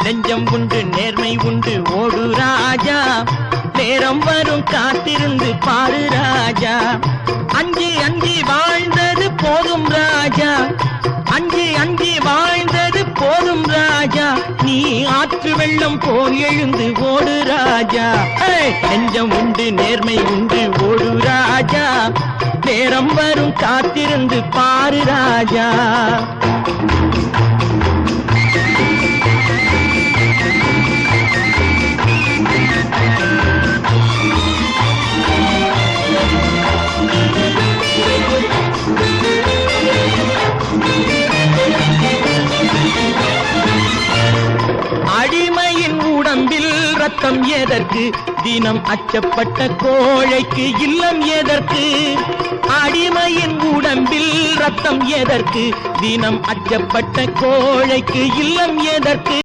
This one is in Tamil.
நெஞ்சம் உண்டு நேர்மை உண்டு ஓடு ராஜா, நேரம் வரும் காத்திருந்து பாரு ராஜா. அஞ்சி அஞ்சி வாழ்ந்தது போதும் ராஜா, அஞ்சி அஞ்சி வாழ்ந்தது போதும் ராஜா, நீ ஆற்று வெள்ளம் போல் எழுந்து ஓடு ராஜா. நெஞ்சம் உண்டு நேர்மை உண்டு ஓடு ராஜா, நேரம் வரும் காத்திருந்து பாரு ராஜா. அடிமையின் உடம்பில் ரத்தம் எதற்கு, தினம் அச்சப்பட்ட கோழைக்கு இல்லம் எதற்கு. அடிமையின் உடம்பில் ரத்தம் எதற்கு, தினம் அச்சப்பட்ட கோழைக்கு இல்லம் எதற்கு.